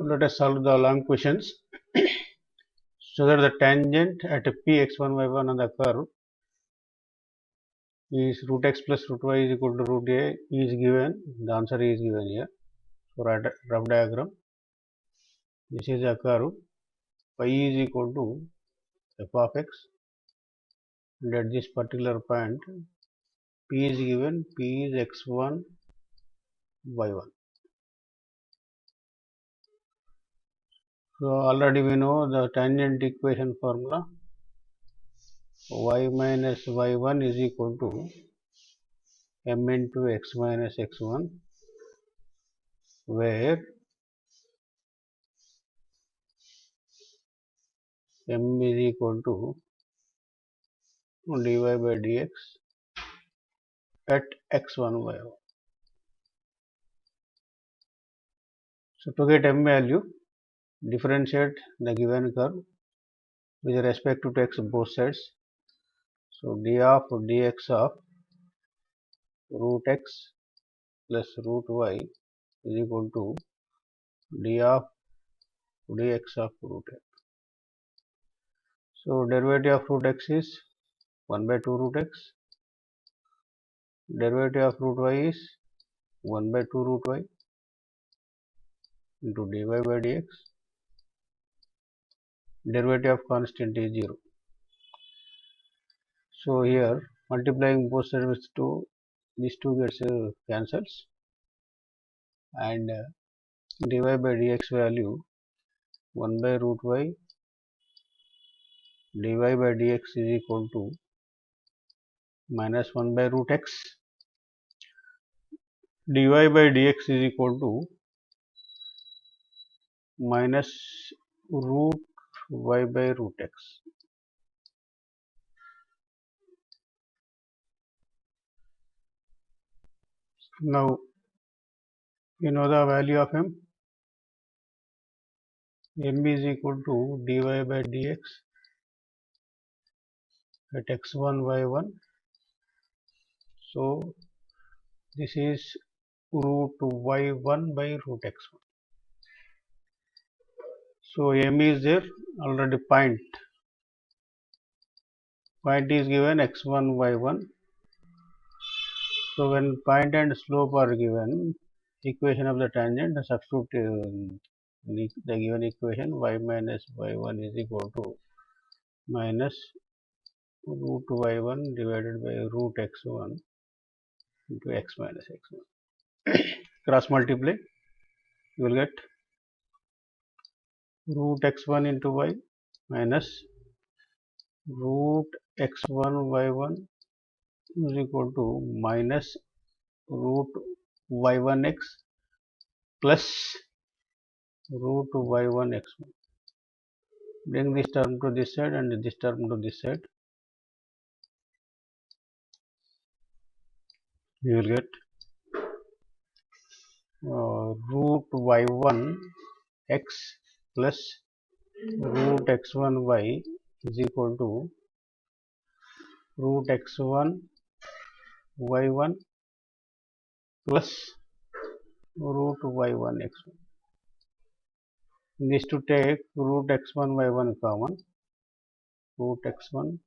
Let us solve the long questions. So that the tangent at p x1 y1 on the curve is root x plus root y is equal to root a is given. The answer is given here. So rough diagram. This is a curve. Phi is equal to f of x, and at this particular point p is given. P is x1 y1. So already we know the tangent equation formula. Y minus y1 is equal to m into x minus x1, where m is equal to dy by dx at x1 y1. So to get m value, differentiate the given curve with respect to x both sides. So d of dx of root x plus root y is equal to d of dx of root x. So derivative of root x is 1 by 2 root x. Derivative of root y is 1 by 2 root y into dy by dx. Derivative of constant is 0. So here multiplying both sides with 2, these two gets cancels, and dy by dx value 1 by root y dy by dx is equal to minus 1 by root x. Dy by dx is equal to minus root y by root x. Now you know the value of m. M is equal to dy by dx at x1 y1. So this is root y1 by root x1. So m is there already. Point is given x1 y1. So when point and slope are given, equation of the tangent, substitute the given equation y minus y1 is equal to minus root y1 divided by root x1 into x minus x1. Cross multiply, you will get root x1 into y minus root x1 y1 is equal to minus root y1 x plus root y1 x1. Bring this term to this side and this term to this side. You will get root y1 x plus root x1 y is equal to root x1 y1 plus root y1 x1. This to take root x1 y1 common, root x1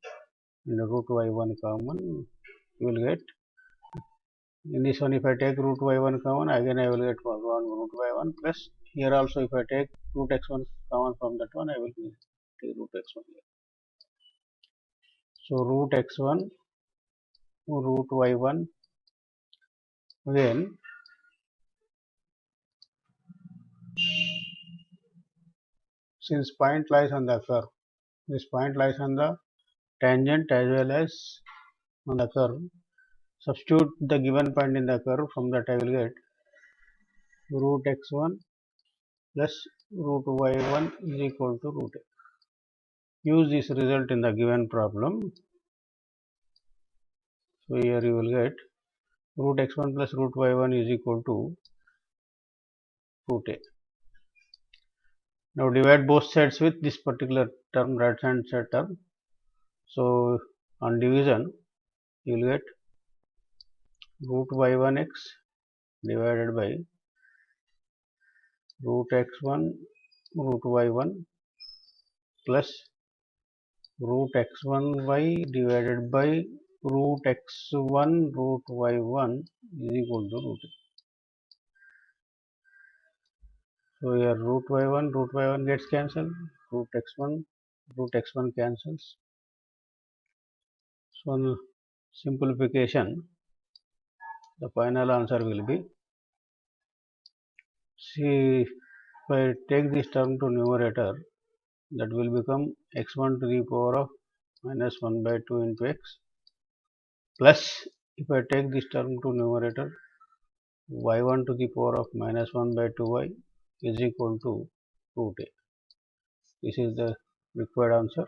and root y1 common, you will get. In this one, if I take root y1 common, again I will get 1 root y1 plus here also if I take root x1 common from that one, I will take root x1 here. So root x1 root y1, again since point lies on the curve, this point lies on the tangent as well as on the curve. Substitute the given point in the curve. From that I will get root x1 plus root y1 is equal to root x. Use this result in the given problem. So here you will get root x1 plus root y1 is equal to root a. Now divide both sides with this particular term, right hand side term. So on division you will get root y1 x divided by root x1 root y1 plus root x1y divided by root x1 root y1 is equal to root. So here root y1 gets cancelled, root x1 cancels. So on simplification, the final answer will be, see, if I take this term to numerator, that will become x1 to the power of minus 1 by 2 into x, plus if I take this term to numerator, y1 to the power of minus 1 by 2y is equal to root a. This is the required answer.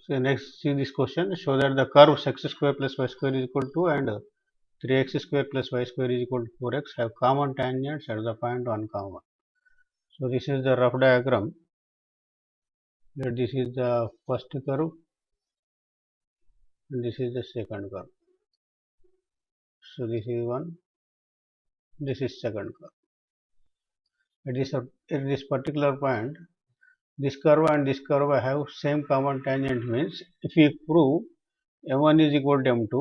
So next, see this question, show that the curves x square plus y square is equal to and 3x square plus y square is equal to 4x have common tangents at the point 1, 1. So this is the rough diagram. Here this is the first curve and this is the second curve. So this is one, this is second curve. At this particular point, this curve and this curve have same common tangent, means if we prove m1 is equal to m2,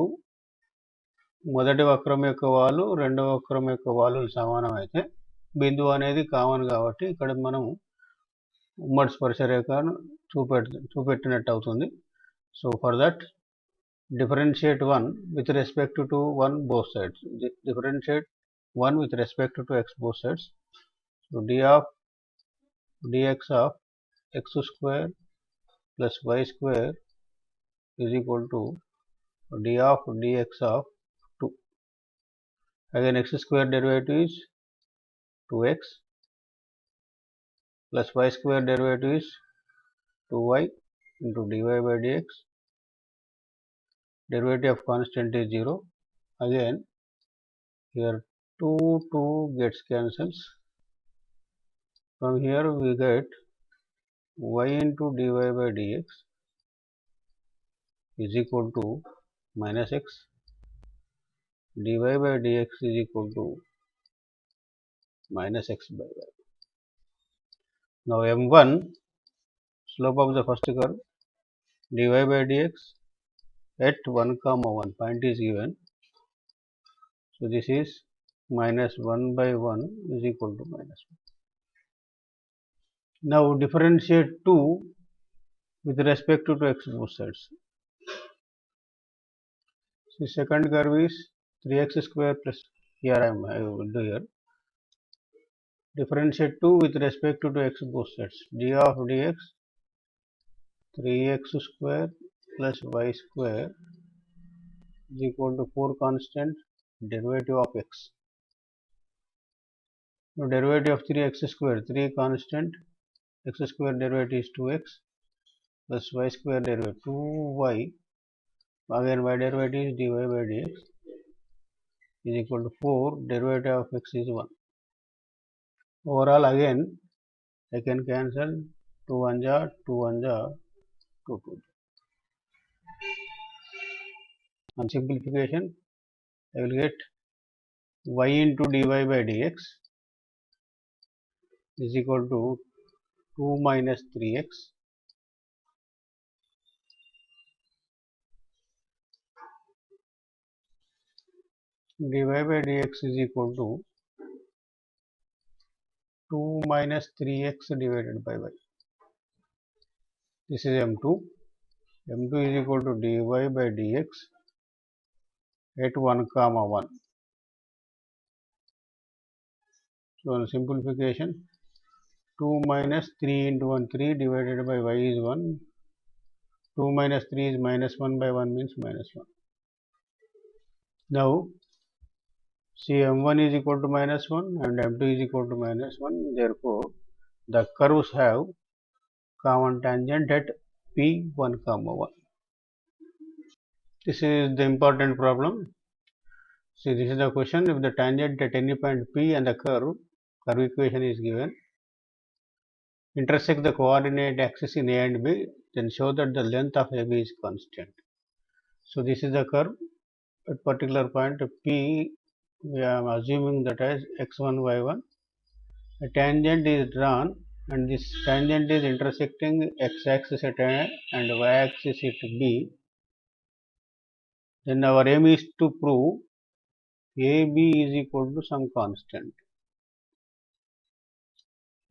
మొదటి వక్రం యొక్క వాలు రెండవ వక్రం యొక్క వాలు సమానం అయితే బిందువు అనేది కామన్ కాబట్టి ఇక్కడ మనం ఉమ్మడి స్పర్శరేఖను చూపెట్టినట్టు అవుతుంది. So for that differentiate 1 with respect to 1 both sides. Differentiate 1 with respect to x both sides. So d of dx of x square plus y square is equal to d of dx of 2. Again x square derivative is 2x plus y square derivative is 2y into dy by dx. Derivative of constant is 0. Again here 2 gets cancels. From here we get y into dy by dx is equal to minus x, dy by dx is equal to minus x by y. Now m1, slope of the first curve, dy by dx at 1, 1 point is given. So this is minus 1 by 1 is equal to minus 1. Now differentiate 2 with respect to x both sides. So second curve is 3x square plus, here I will do here. Differentiate 2 with respect to x both sides. D of dx 3x square plus y square is equal to 4 constant derivative of x. Now derivative of 3x square, 3 constant, x square derivative is 2x plus y square derivative 2y, again y derivative is dy by dx is equal to 4, derivative of x is 1. Overall again I can cancel 2 1 ja, 2 1 ja, 2 2. On simplification I will get y into dy by dx is equal to 2 minus 3x dy by dx is equal to 2 minus 3x divided by y. This is m2. m2 is equal to dy by dx at 1, 1. So on simplification, 2 minus 3 into 1, 3 divided by y is 1. 2 minus 3 is minus 1 by 1 means minus 1. Now see m1 is equal to minus 1 and m2 is equal to minus 1. Therefore the curves have common tangent at p1, 1. This is the important problem. See, this is the question. If the tangent at any point p and the curve equation is given, intersect the coordinate axis in A and B, then show that the length of AB is constant. So this is the curve at particular point P. We are assuming that as x1, y1. A tangent is drawn and this tangent is intersecting x-axis at A and y-axis at B. Then our aim is to prove AB is equal to some constant.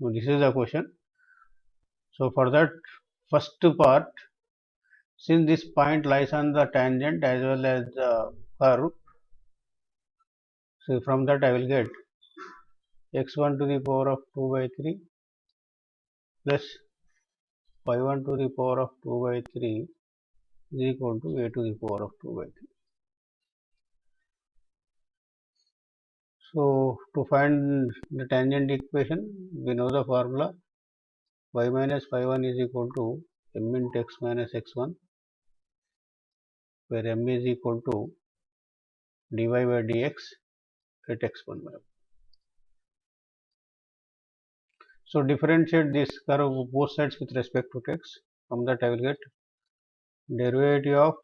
So this is the question. So for that first part, since this point lies on the tangent as well as the curve, so from that I will get x1 to the power of 2 by 3 plus y1 to the power of 2 by 3 is equal to a to the power of 2 by 3. So to find the tangent equation, we know the formula y minus y1 is equal to m into x minus x1, where m is equal to dy by dx at x1 by 1. So differentiate this curve both sides with respect to x. From that I will get derivative of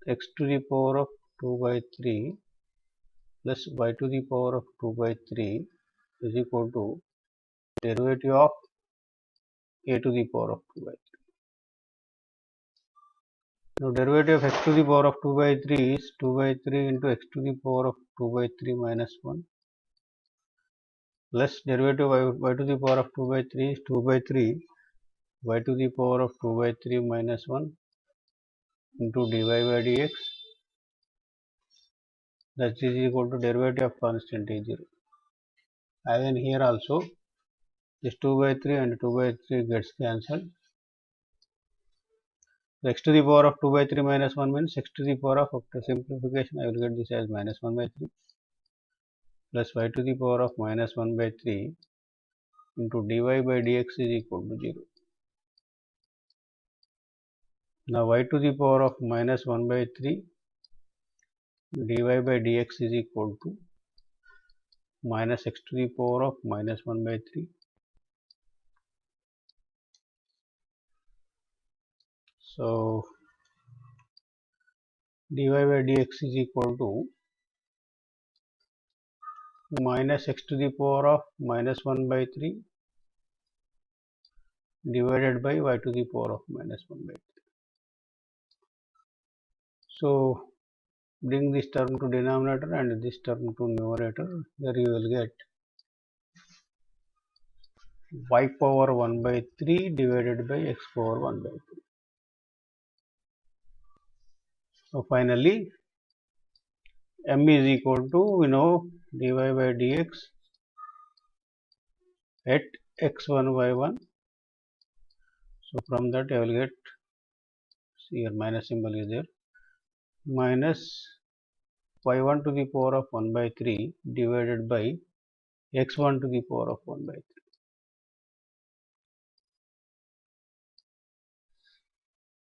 x to the power of 2 by 3 plus y to the power of 2 by 3 is equal to derivative of a to the power of 2 by 3. Now derivative of x to the power of 2 by 3 is 2 by 3 into x to the power of 2 by 3 minus 1 plus derivative of y to the power of 2 by 3 is 2 by 3 y to the power of 2 by 3 minus 1 into dy by dx, that is equal to derivative of constant a0. Again here also this 2 by 3 and 2 by 3 gets cancelled. So x to the power of 2 by 3 minus 1 means x to the power of, after simplification I will get this as minus 1 by 3 plus y to the power of minus 1 by 3 into dy by dx is equal to 0. Now y to the power of minus 1 by 3 dy by dx is equal to minus x to the power of minus 1 by 3. So dy by dx is equal to minus x to the power of minus 1 by 3 divided by y to the power of minus 1 by 3. So bring this term to denominator and this term to numerator. Here you will get y power 1 by 3 divided by x power 1 by 3. So finally m is equal to, we know, dy by dx at x1 y1. So from that I will get, here minus symbol is there, minus y1 to the power of 1 by 3 divided by x1 to the power of 1 by 3.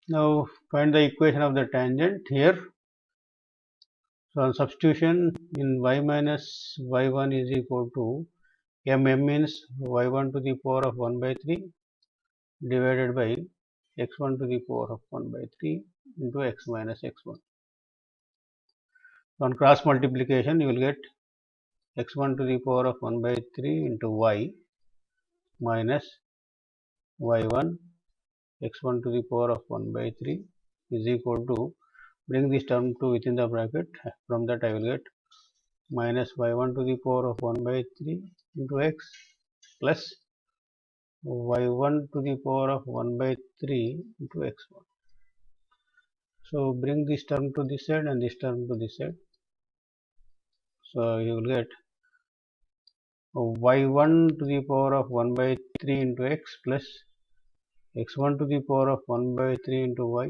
Now find the equation of the tangent here. So on substitution in y minus y1 is equal to m means y1 to the power of 1 by 3 divided by x1 to the power of 1 by 3 into x minus x1. On cross multiplication you will get x1 to the power of 1 by 3 into y minus y1 x1 to the power of 1 by 3 is equal to, bring this term to within the bracket, from that I will get minus y1 to the power of 1 by 3 into x plus y1 to the power of 1 by 3 into x1. So bring this term to this side and this term to this side. So you will get y1 to the power of 1 by 3 into x plus x1 to the power of 1 by 3 into y.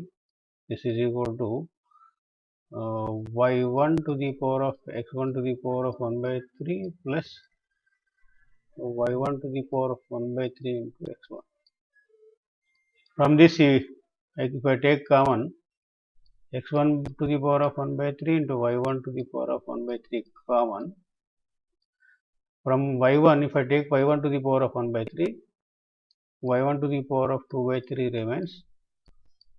This is equal to y1 to the power of x1 to the power of 1 by 3 plus y1 to the power of 1 by 3 into x1. From this, if I take common, x1 to the power of 1 by 3 into y1 to the power of 1 by 3 common. From y1, if I take y1 to the power of 1 by 3, y1 to the power of 2 by 3 remains.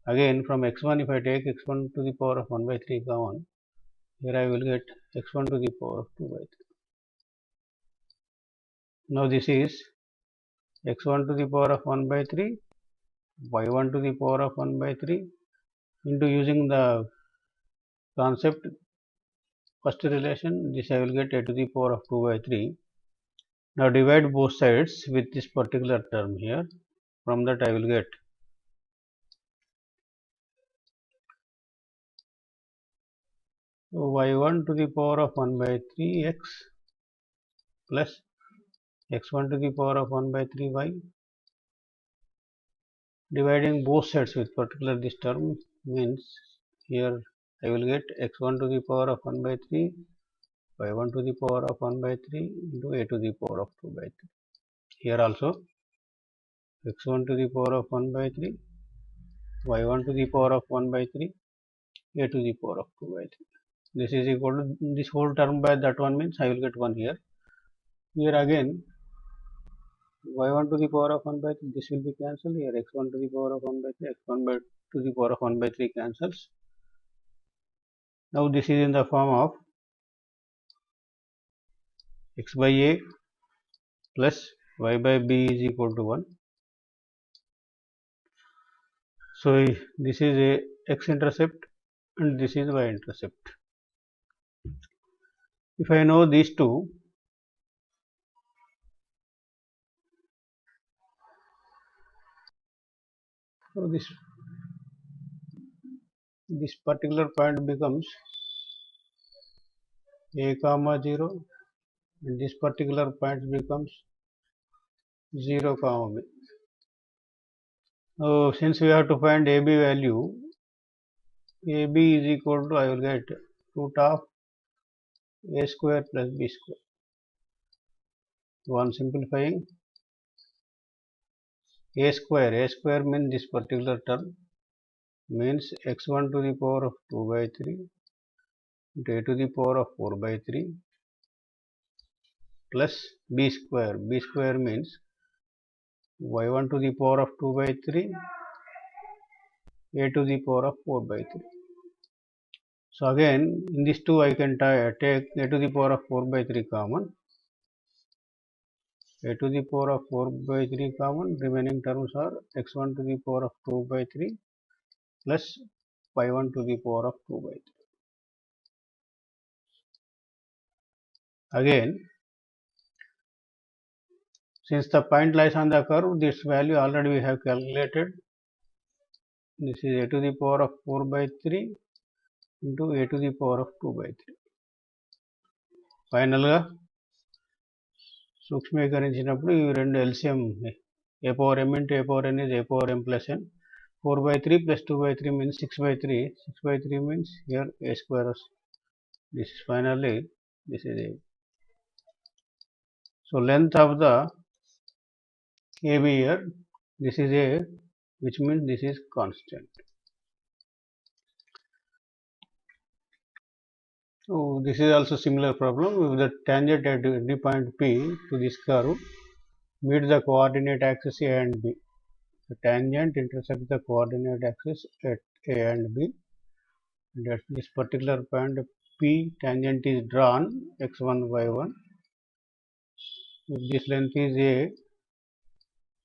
Again from x1, if I take x1 to the power of 1 by 3 common, here I will get x1 to the power of 2 by 3. Now this is x1 to the power of 1 by 3, y1 to the power of 1 by 3 into, using the concept first relation, this I will get a to the power of 2 by 3. Now divide both sides with this particular term here. From that I will get y1 to the power of 1 by 3 x plus x1 to the power of 1 by 3 y. Dividing both sides with particular this term means here I will get x1 to the power of 1 by 3, y1 to the power of 1 by 3 into a to the power of 2 by 3. Here also x1 to the power of 1 by 3, y1 to the power of 1 by 3, a to the power of 2 by 3. This is equal to this whole term by that one means I will get 1 here. Here again y1 to the power of 1 by 3, this will be cancelled. Here x1 to the power of 1 by 3, x1 to the power of 1 by 3 cancels. Now this is in the form of x by a plus y by b is equal to 1. So this is a x intercept and this is y intercept. If I know these two, so this particular point becomes a comma 0 and this particular point becomes 0 comma b. So since we have to find ab value, ab is equal to, I will get root of a square plus b square. One simplifying, a square means this particular term means x1 to the power of 2 by 3 into a to the power of 4 by 3 plus b square means y1 to the power of 2 by 3 a to the power of 4 by 3. So again in these two I can take a to the power of 4 by 3 common, a to the power of 4 by 3 common, remaining terms are x1 to the power of 2 by 3 plus y1 to the power of 2 by 3. Again, since the point lies on the curve, this value already we have calculated. This is a to the power of 4 by 3 into a to the power of 2 by 3. ఫైనల్గా సూక్ష్మీకరించినప్పుడు ఈ రెండు LCM A power M into A power N is A power M plus N. 4 by 3 plus 2 by 3 means 6 by 3. 6 by 3 means here a square. This is finally, this is a. So length of the AB here, this is a, which means this is constant. So this is also similar problem. If the tangent at any point P to this curve meet the coordinate axis A and B. The tangent intersects the coordinate axis at A and B. And at this particular point P, tangent is drawn x1 y1. If this length is A,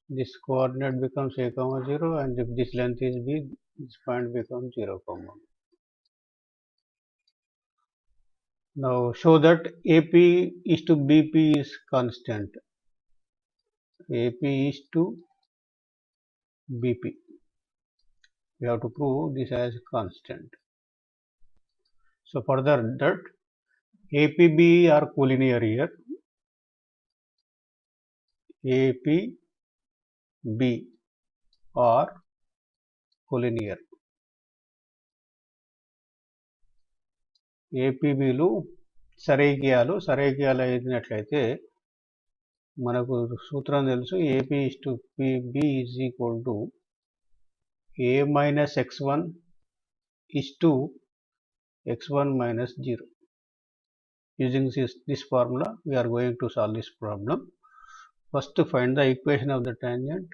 this coordinate becomes a comma 0, and if this length is b, this point becomes 0 comma. Now show that AP is to BP is constant. AP is to BP. We have to prove this as constant. So further that APB are collinear here. APB are collinear. ఏపీబీలు సరైక్యాలు అయినట్లయితే మనకు సూత్రం తెలుసు. AP is to PB is equal to A minus x1 is to x1 minus 0. Using this formula, we are going to solve this problem. First, to find the equation of the tangent.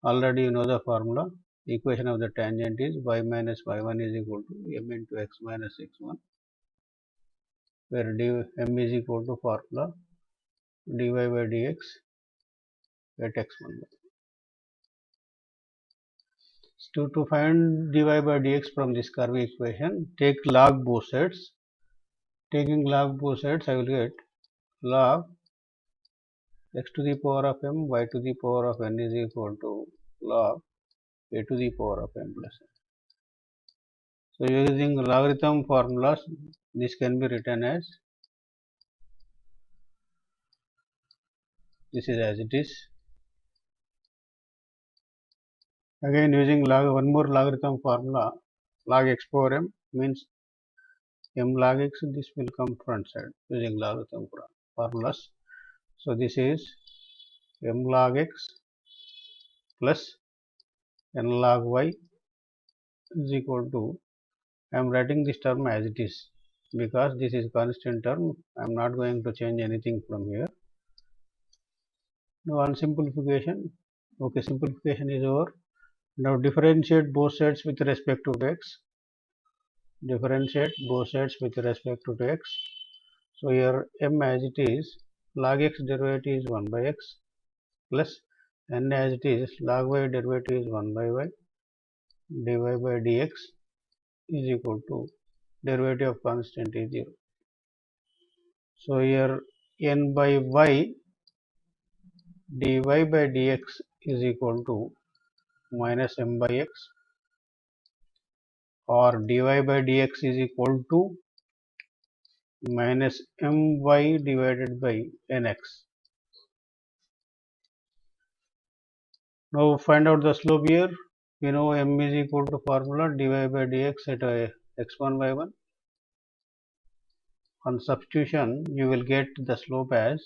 already you know the formula. Equation of the tangent is y minus y1 is equal to m into x minus x1, where m is equal to formula dy by dx at x1. So to find dy by dx from this curve equation, take log both sides. Taking log both sides, I will get log x to the power of m y to the power of n is equal to log a to the power of m plus n. So using logarithm formulas, this can be written as this is as it is. Again using one more logarithm formula, log x power m means m log x, this will come front side using logarithm formulas. So this is m log x plus n log y is equal to, I am writing this term as it is because this is constant term. I am not going to change anything from here. Now on simplification, okay, simplification is over. Now differentiate both sides with respect to x. Differentiate both sides with respect to x. So here m as it is, log x derivative is 1 by x plus n as it is, log y derivative is 1 by y, dy by dx is equal to derivative of constant is 0. So here n by y dy by dx is equal to minus m by x, or dy by dx is equal to minus my divided by nx. Now find out the slope here. We know m is equal to formula dy by dx at x1 y1. On substitution, you will get the slope as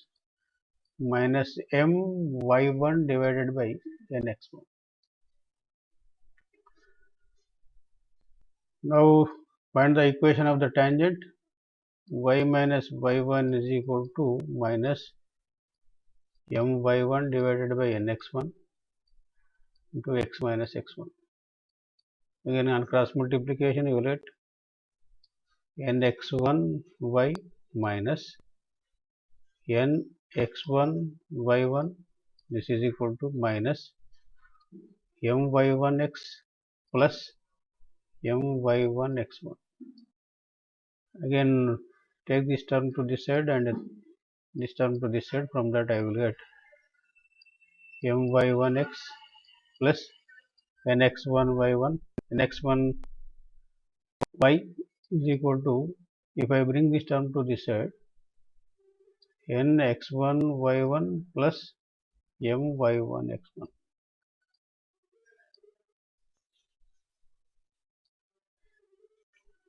minus m y1 divided by nx1. Now find the equation of the tangent. Y minus y1 is equal to minus m y1 divided by nx1 into x minus x1. Again on cross multiplication, you will get nx1 y minus nx1 y1, this is equal to minus my1x plus my1x1. Again take this term to this side and this term to this side. From that I will get my1x plus nx1 y1, nx1 y is equal to, if I bring this term to this side, nx1 y1 plus my1x1.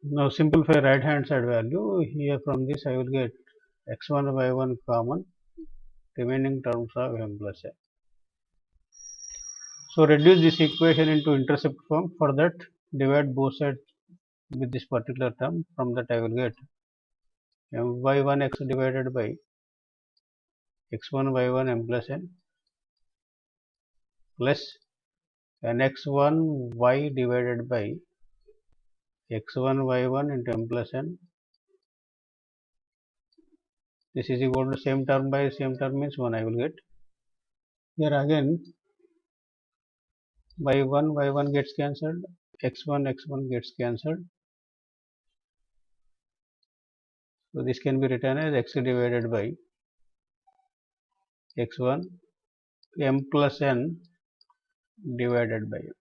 Now simplify right hand side value. Here from this I will get x1 y1 common, remaining terms of m plus n. So reduce this equation into intercept form. For that, divide both sides with this particular term. From that I will get my1x divided by x1 y1 m plus n plus nx1 y divided by x1 y1 into m plus n. This is equal to same term by same term means 1 I will get. Here again y1 gets cancelled, x1 gets cancelled. So this can be written as x divided by x1 m plus n divided by m.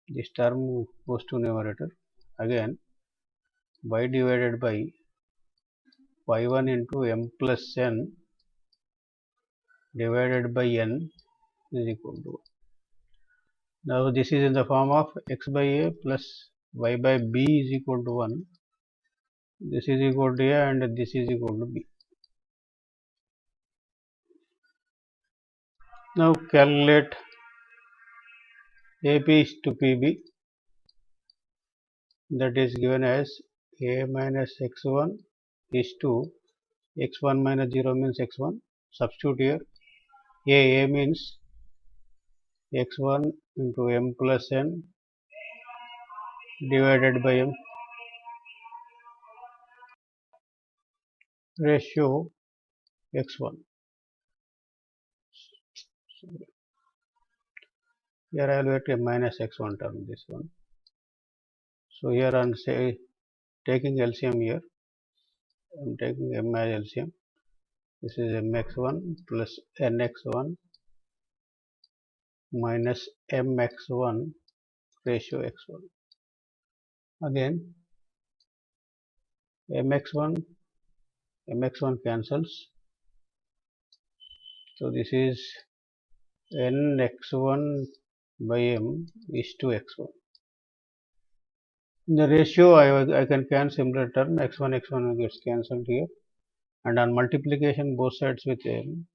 This term goes to numerator. Again y divided by y1 into m plus n divided by n is equal to 1. Now this is in the form of x by a plus y by b is equal to 1. This is equal to a and this is equal to b. Now calculate AP to PB, that is given as a minus x1 is to x1 minus 0 means x1. Substitute here. A means x1 into m plus n divided by m ratio x1. Here I will get a minus x1 term, this one. So here I am say taking LCM here. I am taking m as LCM. This is mx1 plus nx1 minus mx1 ratio x1. Again mx1 cancels. So this is nx1 by m is to x1. In the ratio I can cancel similar term, x1 gets cancelled here, and on multiplication both sides with m.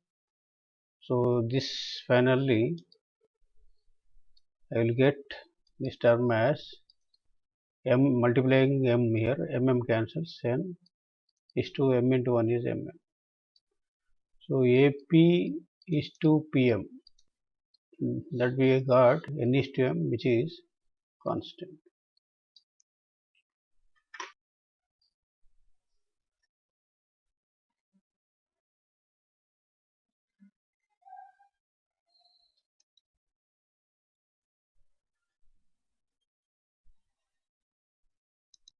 So this finally I will get this term as m multiplying m here, cancels, n is to m into 1 is m. So AP is to PM, that we got n is to m, which is constant.